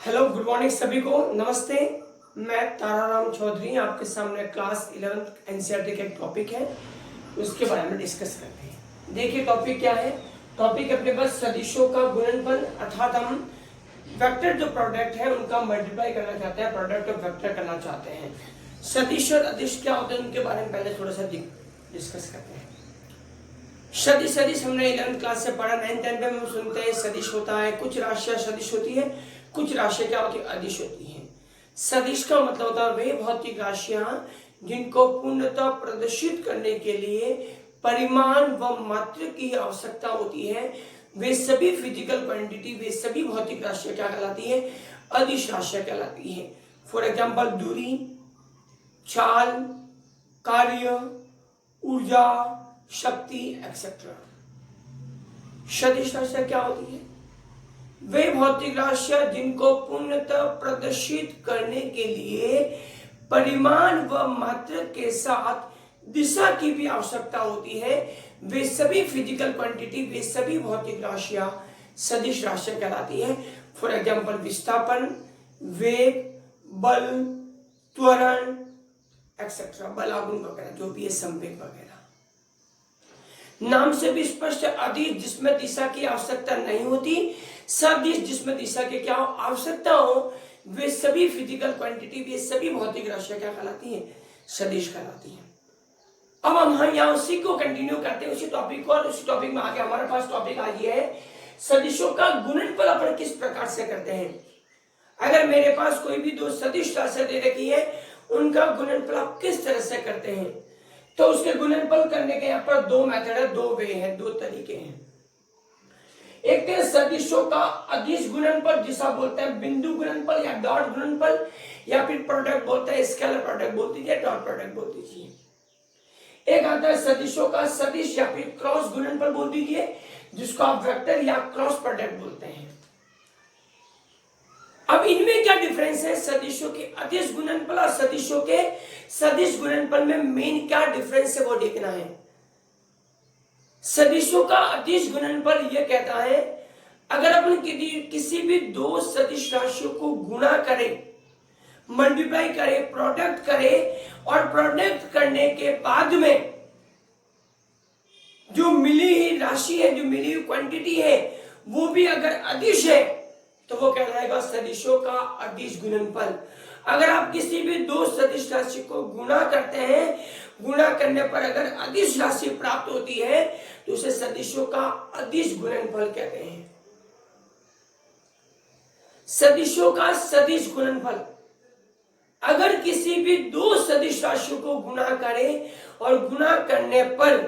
Hello, good morning सभी को। नमस्ते। मैं ताराराम चौधरी आपके सामने क्लास 11th एनसीईआरटी का एक टॉपिक है, उसके बारे में डिस्कस करते हैं। देखिए टॉपिक क्या है। टॉपिक अपने पास सदिशों का गुणनफल, अर्थात हम वेक्टर जो प्रोडक्ट है उनका मल्टीप्लाई करना चाहते हैं, प्रोडक्ट ऑफ वेक्टर करना चाहते हैं। सदिश और अदिश क्या होते हैं उनके बारे में पहले थोड़ा सा डिस्कस करते हैं। सदिश सदिश हमने 11th क्लास से पढ़ा। 9th 10th में हम सुनते हैं सदिश होता है, कुछ राशियां सदिश होती है, कुछ राशियां क्या होती है, अदिश होती हैं। सदिश का मतलब होता है वे भौतिक राशियां जिनको पूर्णतः प्रदर्शित करने के लिए परिमाण व मात्रा की आवश्यकता होती है। वे सभी फिजिकल क्वांटिटी, वे सभी भौतिक राशियां क्या कहलाती है, अदिश राशियां कहलाती है। फॉर एग्जाम्पल दूरी, चाल, कार्य, ऊर्जा, शक्ति एक्सेट्रा। सदिश राशियां क्या होती है, वे भौतिक राशियां जिनको पूर्णतः प्रदर्शित करने के लिए परिमाण व मात्रा के साथ दिशा की भी आवश्यकता होती है। वे सभी फिजिकल क्वांटिटी, वे सभी भौतिक राशियां सदिश राशियां कहलाती है। फॉर एग्जाम्पल विस्थापन, वेग, बल, त्वरण एक्सेट्रा, बलागुण वगैरह जो भी है, संवेग वगैरह। नाम से भी स्पष्ट है, अदिश जिसमें दिशा की आवश्यकता नहीं होती, सदिश जिसमें दिशा की क्या आवश्यकता हो, वे सभी फिजिकल क्वांटिटी, वे सभी भौतिक राशियां क्या कहलाती हैं, सदिश कहलाती हैं। अब हम यहाँ उसी को कंटिन्यू करते हैं, उसी टॉपिक को, और उसी टॉपिक में आगे हमारे पास टॉपिक आ गया है सदिशों का गुणनफल अपन किस प्रकार से करते हैं। अगर मेरे पास कोई भी दो सदिश राशियां दे रखी है, उनका गुणनफल आप किस तरह से करते हैं, तो उसके गुणनफल करने के यहाँ पर दो मेथड है, दो वे हैं, दो तरीके हैं। एक है सदिशों का अदिश गुणनफल, जिसे बोलते हैं बिंदु गुणनफल या डॉट गुणनफल, या फिर प्रोडक्ट बोलते हैं, स्केलर प्रोडक्ट बोल दीजिए, डॉट प्रोडक्ट बोल दीजिए। एक आता है सदिशों का सदिश या फिर क्रॉस गुणनफल बोल दीजिए, जिसको आप वेक्टर या क्रॉस प्रोडक्ट बोलते हैं। अब इनमें क्या डिफरेंस है, सदिशों के अदिश गुणनफल और सदिशों के सदिश गुणनफल में मेन क्या डिफरेंस है वो देखना है। सदिशों का अदिश गुणनफल यह कहता है, अगर अपन किसी भी दो सदिश राशियों को गुणा करें, मल्टीप्लाई करें, प्रोडक्ट करें, और प्रोडक्ट करने के बाद में जो मिली हुई राशि है, जो मिली हुई क्वांटिटी है, वो भी अगर अदिश है तो वो कहलाएगा सदिशों का अदिश गुणनफल। अगर आप किसी भी दो सदिश राशि को गुणा करते हैं, गुणा करने पर अगर अदिश राशि प्राप्त होती है तो उसे सदिशों का अदिश गुणनफल कहते हैं। सदिशों का सदिश गुणनफल, अगर किसी भी दो सदिश राशियों को गुणा करें और गुणा करने पर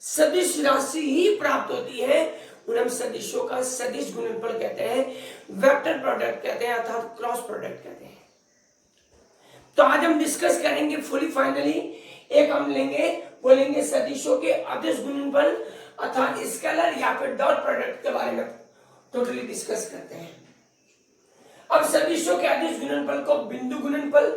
सदिश राशि ही प्राप्त होती है, उन्हें हम सदिशों का सदिश गुणनफल कहते हैं, वेक्टर प्रोडक्ट कहते हैं, अर्थात क्रॉस प्रोडक्ट कहते हैं। तो आज हम डिस्कस करेंगे फुली फाइनली। एक हम लेंगे, बोलेंगे सदिशों के अदिश गुणनफल अर्थात स्केलर या फिर डॉट प्रोडक्ट के बारे में टोटली डिस्कस करते हैं। अब सदिशों के अदिश गुणनफल को बिंदु गुणनफल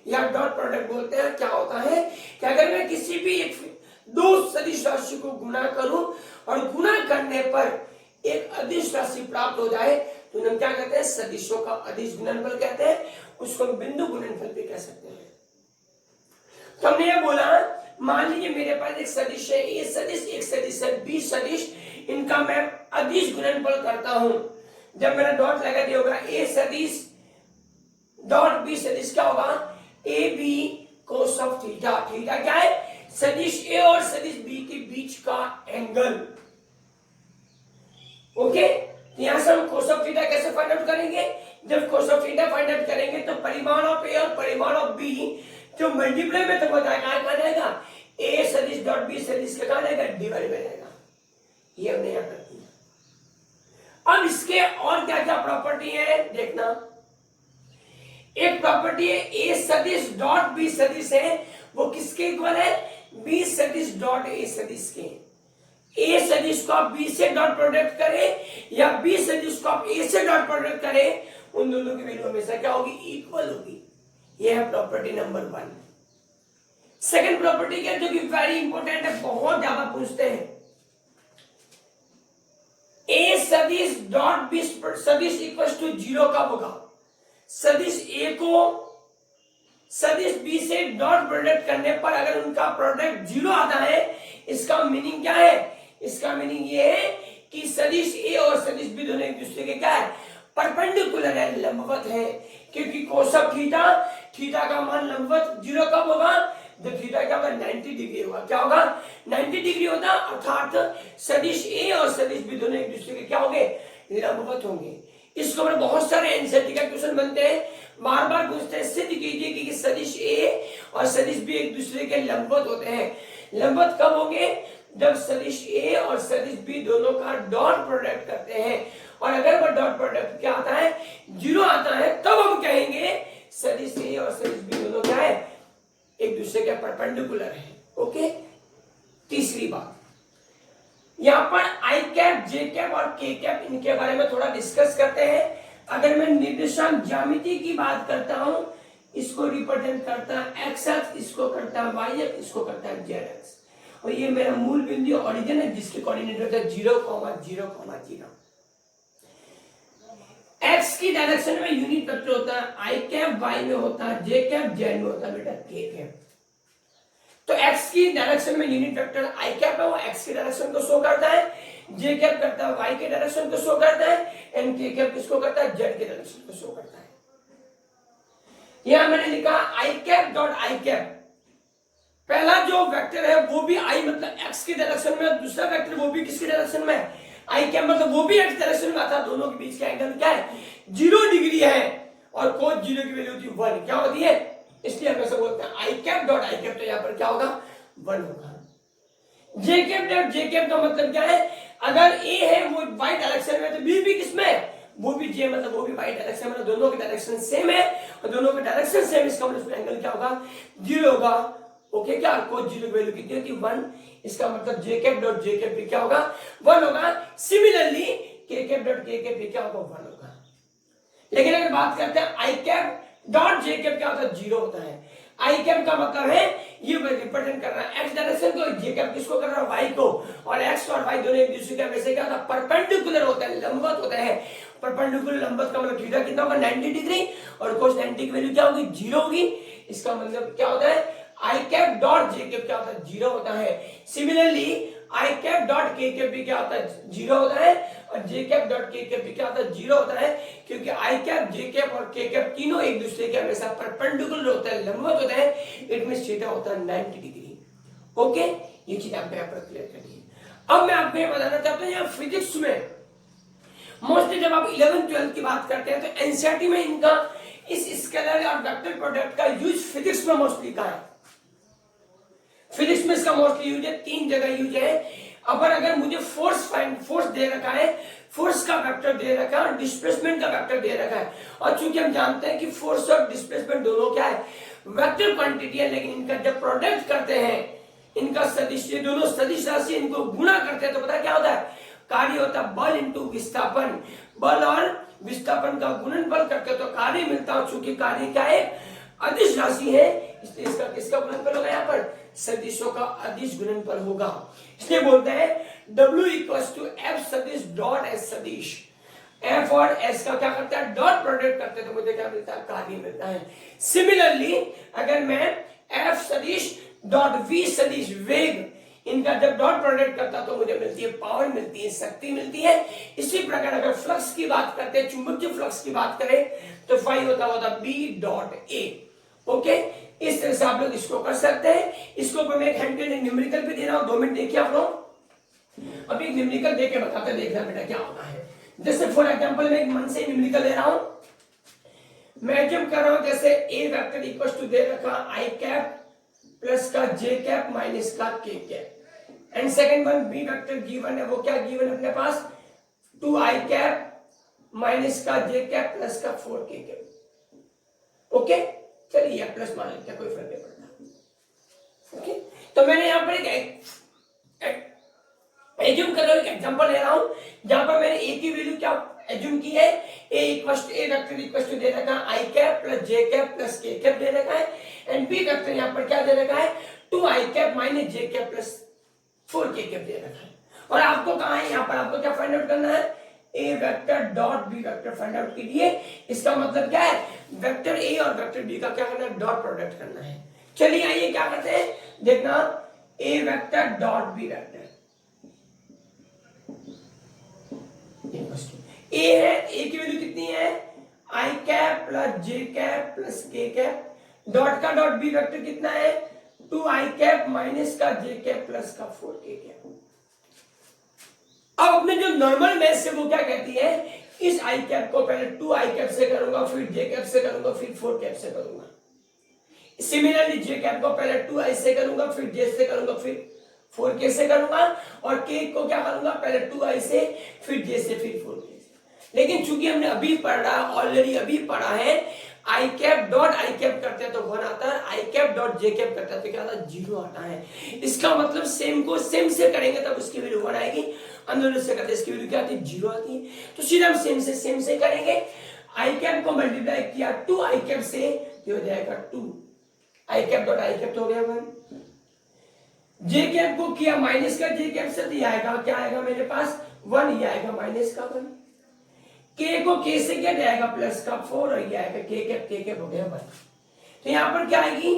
या डॉट प्रोडक्ट बोलते हैं। क्या होता है कि अगर मैं किसी भी एक दो सदिश राशि को गुणा करूं और गुणा करने पर एक अदिश राशि प्राप्त हो जाए तो हम क्या कहते हैं, सदिशों का अदिश गुणनफल कहते हैं, उसको बिंदु गुणनफल भी कह सकते हैं। तो हमने ये बोला, मान लीजिए मेरे पास एक सदिश है, ए सदिश, एक सदिश है बी सदिश, इनका मैं अदिश गुणनफल करता हूं। जब मैंने डॉट लगा दिया होगा ए सदिश डॉट बी सदिश, क्या होगा, A B cos of theta. Theta क्या है, सदिश ए और सदिश बी के बीच का एंगल। ओके, यहां से हम कोस ऑफ थीटा कैसे फाइंड आउट करेंगे, जब कोस ऑफ थीटा फाइंड आउट करेंगे तो परिमाण ऑफ ए और परिमाण ऑफ बी जो मल्टीप्लाई में तक बताएगा, कहां जाएगा, ए सदिश डॉट बी सदिश के कहां जाएगा, डिवाइड में जाएगा। ये हमने यहां कर दिया। अब इसके और क्या क्या प्रॉपर्टी है देखना। एक प्रॉपर्टी है ए सदिश डॉट बी सदिश है, वो किसके इक्वल है, बी सदिश डॉट ए सदिश के। ए सदिश को आप बी से डॉट प्रोडक्ट करें या बी सदिश को आप ए से डॉट प्रोडक्ट करें, उन दोनों की वैल्यू हमेशा क्या होगी, इक्वल होगी। यह है प्रॉपर्टी नंबर 1। सेकंड प्रॉपर्टी क्या है, जो कि वेरी इंपॉर्टेंट है, बहुत ज्यादा पूछते हैं, ए सदिश डॉट बी सदिश इक्वल टू 0 कब होगा, सदिश ए को सदिश बी से डॉट प्रोडक्ट करने पर अगर उनका प्रोडक्ट 0 आता है, इसका मीनिंग क्या है? इसका मीनिंग ये है कि सदिश ए और सदिश बी दोनों एक दूसरे के क्या है? परपेंडिकुलर है, लंबवत है। क्योंकि कोसक थीटा, थीटा का मान लंबवत 0 कब होगा? जब थीटा क्या होगा? 90 डिग्री होगा। क्या होगा? 90 डिग्री होता, अर्थात सदिश ए और सदिश बी दोनों एक दूसरे के क्या होंगे? लंबवत होंगे। इसको में बहुत सारे एनसीईआरटी का क्वेश्चन बनते हैं, बार बार पूछते हैं सिद्ध कीजिए कि सदिश ए और सदिश बी एक दूसरे के लंबवत होते हैं। लंबवत कब होंगे? जब सदिश ए और सदिश बी दोनों का डॉट प्रोडक्ट करते हैं, और अगर वो डॉट प्रोडक्ट क्या आता है? 0 आता है, तब हम कहेंगे सदिश ए और सदिश बी दोनों क्या है? एक दूसरे के परपेंडिकुलर है। ओके, तीसरी बात, यहां पर आई कैप, जे कैप और के कैप, इनके बारे में थोड़ा डिस्कस करते हैं। अगर मैं निर्देशांक ज्यामिति की बात करता हूं, इसको रिप्रेजेंट करता है एक्स एक्स, इसको करता है वाई एक्स, इसको करता है जेड एक्स, और ये मेरा मूल बिंदु ओरिजिन है जिसके कोऑर्डिनेट होता है 0,0,0। एक्स की डायरेक्शन में यूनिट वेक्टर होता है आई कैप, वाई में होता है जे कैप, जेड में होता है बेटा के कैप। तो एक्स की डायरेक्शन में यूनिट वेक्टर आई कैप है, वो एक्स की डायरेक्शन को शो करता है, जे कैप करता है वाई के डायरेक्शन को शो करता है, एंड के कैप किसको करता है? जेड के डायरेक्शन को शो करता है। यहां मैंने लिखा आई कैप डॉट आई कैप, पहला जो वेक्टर है वो भी आई मतलब एक्स की डायरेक्शन में, दूसरा वेक्टर वो भी किसकी डायरेक्शन में? आई कैप मतलब वो भी एक्स डायरेक्शन में आता है। दोनों के बीच का एंगल क्या है? 0 डिग्री है, और कोस 0 की वैल्यू होती है 1। क्या होती है? इसलिए हम ऐसे बोलते हैं आई कैप डॉट आई कैप, तो यहां पर क्या होगा? 1 होगा। जे कैप डॉट जे कैप का मतलब क्या है? अगर ए है वो वाई डायरेक्शन में, तो बी भी किसमें? वो भी जे मतलब वो भी वाई डायरेक्शन में, दोनों की डायरेक्शन सेम है, और दोनों की डायरेक्शन सेम, इसका मतलब एंगल क्या होगा? 0 होगा। ओके, क्या कोस 0 की वैल्यू कितनी होती है? 1। इसका मतलब जे कैप डॉट जे कैप भी क्या होगा? 1 होगा। सिमिलरली के कैप डॉट के कैप भी क्या होगा? 1 होगा। लेकिन अगर बात करते हैं आई कैप डॉट जे कैप, क्या होता है? 0 होता है। आई कैप का मतलब है ये रिप्रेजेंट कर रहा है एक्स डायरेक्शन को, जे कैप किसको कर रहा है? वाई को, और एक्स और वाई दोनों एक दूसरे के वैसे क्या होता है? परपेंडिकुलर होता है, लंबवत होते हैं। परपेंडिकुलर लंबवत का मतलब थीटा कितना होगा? 90 डिग्री, और कोस 90 की वैल्यू क्या होगी? 0 होगी। इसका मतलब क्या होता है? आई कैप डॉट जे कैप क्या होता है? 0 होता है। सिमिलरली आई कैप डॉट के कैप भी क्या होता है? 0 होता है, और जे कैप डॉट के कैप भी क्या होता है? 0 होता है, क्योंकि आई कैप, जे कैप और के कैप तीनों एक दूसरे के हमेशा परपेंडिकुलर होता है, लंबवत होता है। इट मींस थीटा होता है 90 डिग्री। ओके, ये चीज आप यहाँ पर क्लियर करिए। अब मैं आपको ये बताना चाहता हूँ, यहाँ फिजिक्स में मोस्टली जब आप 11th-12th की बात करते हैं, तो एनसीईआरटी में इनका इस स्केलर और वेक्टर प्रोडक्ट का यूज फिजिक्स में मोस्टली का है। फिजिक्स में इसका मोस्टली यूज है, 3 जगह यूज है। अगर मुझे फोर्स दे रखा है, फोर्स का वेक्टर दे रखा है, और डिस्प्लेसमेंट का वेक्टर दे रखा है, और चूंकि हम जानते हैं कि फोर्स और डिस्प्लेसमेंट दोनों क्या है? वेक्टर क्वांटिटी है, लेकिन इनका जब प्रोडक्ट करते हैं, इनका सदिश, ये दोनों सदिश राशि, इनको गुणा करते हैं, तो पता क्या होता है? कार्य होता है बल इंटू विस्थापन। बल और विस्थापन का गुणनफल करके तो कार्य मिलता है, चूंकि कार्य क्या है? अदिश राशि है, इसलिए इसका किसका गुणनफल होगा? यहाँ पर सदिशों का अदिश गुणनफल होगा। इसलिए बोलते हैं W इक्वल्स टू F सदिश डॉट S सदिश। F और S का क्या करता है? डॉट प्रोडक्ट करते हैं, तो मुझे क्या मिलता है? कार्य मिलता है। सिमिलरली अगर मैं F सदिश डॉट V सदिश वेग, इनका जब डॉट प्रोडक्ट करता तो मुझे मिलती है पावर, मिलती है शक्ति, मिलती है। इसी प्रकार अगर फ्लक्स की बात करते हैं, चुंबकीय फ्लक्स की बात करें, तो फाई होता B डॉट A। ओके, इस तरह से आप लोग इसको कर सकते हैं। इसको मैं एक हैंड न्यूमेरिकल पे दे रहा हूं, 2 मिनट देखिए आप लोग। अभी एक न्यूमेरिकल देके बताते, देखना बेटा क्या होता है। जैसे फॉर एग्जांपल मैं एक मन से न्यूमेरिकल ले रहा हूं। मैं एज्यूम कर रहा हूं जैसे ए वेक्टर इक्वल्स टू दे रखा आई कैप प्लस का जे कैप माइनस का के cap, and second one B vector given है, वो क्या गिवन है अपने पास? 2 आई कैप माइनस का जे कैप प्लस का 4 के कैप। ओके, चलिए प्लस मान लेते हैं, कोई फर्क नहीं पड़ता। ओके, तो मैंने यहां पर एक एज्यूम कर रहा हूं, एक एग्जांपल ले रहा हूं, जहां पर मैंने ए की वैल्यू क्या एज्यूम की है? ए वेक्टर इक्वल्स टू दे रखा है आई कैप प्लस जे कैप प्लस के कैप दे रखा है, एंड बी वेक्टर यहां पर क्या दे रखा है? 2 आई कैप माइनस जे कैप प्लस 4 के कैप दे रखा है। और आपको कहा है, यहां पर आपको क्या फाइंड आउट करना है? A vector dot B vector find out कीजिए। इसका मतलब क्या है, वेक्टर ए और वेक्टर बी का क्या करना है, डॉट प्रोडक्ट करना है। चलिए आइए क्या करते हैं, देखना ए वेक्टर डॉट बी वेक्टर, ए है, ए की वैल्यू कितनी है, आई कैप प्लस जे कैप प्लस के कैप, डॉट का डॉट बी वेक्टर कितना है, 2 आई कैप माइनस का जे कैप प्लस का 4 के कैप। अब अपने जो नॉर्मल मैथ से वो क्या कहती है, इस आई कैप को पहले 2 आई कैप से करूंगा, फिर जे कैप से करूंगा, फिर 4 कैप से करूंगा। सिमिलरली जे कैप को पहले 2 आई से करूंगा, फिर जे से करूंगा, फिर 4 के से करूंगा, और के को क्या करूंगा, पहले 2 आई से, फिर जे से, फिर 4 के से। लेकिन चूंकि हमने अभी पढ़ा, ऑलरेडी अभी पढ़ा है, आई कैप डॉट आई कैप करते हैं तो 1 आता है, आई कैप डॉट जे कैप करते हैं तो क्या आता है, 0 आता है। इसका मतलब सेम को सेम से करेंगे तब उसकी वैल्यू 1 आएगी, अंदर से करते इसकी वैल्यू क्या आती है, 0 आती है। तो सीधा हम सेम से करेंगे, आई कैप को मल्टीप्लाई किया 2 आई कैप से, ये हो जाएगा 2 आई कैप डॉट आई कैप तो हो गया 1। जे कैप को किया माइनस का जे कैप से, तो आएगा क्या आएगा मेरे पास 1, ये आएगा माइनस का 1। के को के से क्या जाएगा प्लस का 4, और ये आएगा के कैप हो गया 1। तो यहां पर क्या आएगी,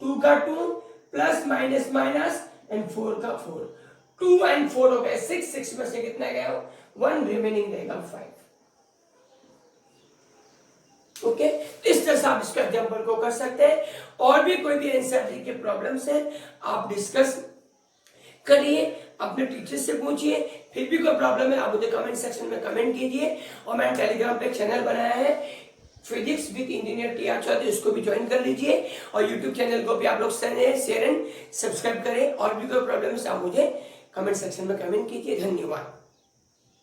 2 का 2 प्लस माइनस माइनस एंड 4 का 4, 2 एंड 4 हो गए 6, 6 में से कितना गया 1, रिमेनिंग रहेगा 5। ओके, इस तरह से आप इसका एग्जांपल को कर सकते हैं। और भी कोई भी एनसीईआरटी के प्रॉब्लम्स हैं आप डिस्कस करिए, अपने टीचर से पूछिए। फिर भी कोई प्रॉब्लम है आप मुझे कमेंट सेक्शन में कमेंट कीजिए। और मैंने टेलीग्राम पे एक चैनल बनाया है physics with engineer T R. Chaudhary, उसको भी ज्वाइन कर लीजिए। और यूट्यूब चैनल को भी आप लोग शेयर एंड सब्सक्राइब करें। और भी कोई प्रॉब्लम है आप मुझे कमेंट सेक्शन में कमेंट कीजिए। धन्यवाद।